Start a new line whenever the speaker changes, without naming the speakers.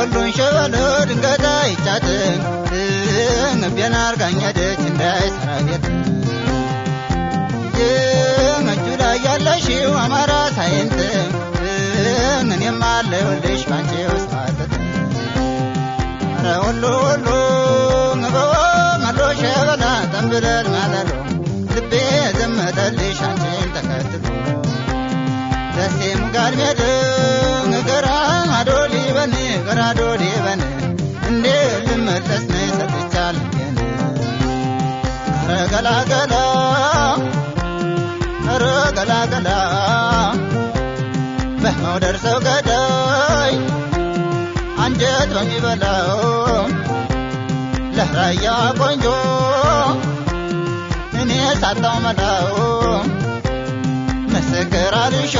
ሁሉን ሸበሎ ድንገት አይቻትም ንቤን አርጋኝ ሄደች እንዳይሰራ ቤት እጁ ላይ ያለሽው አማራ ሳይንት እኔም አለሁልሽ ባንቺ ውስጥ ማለት ኧረ ሁሉ መሎ ሸበላ ተንብለል ማለሎ ልቤ ዘመተልሽ አንቺን ተከትሎ ደሴም ጋር ሜድ ገራዶ ሊበን እንዴ ልመለስ ነይ ሰጥቻለሁ ኧረ ገላገላ በመውደድ ሰው ገዳይ አንጀት በሚበላው ለራያ ቆንጆ እኔ ሳጣው መላው ምስክር አልሾ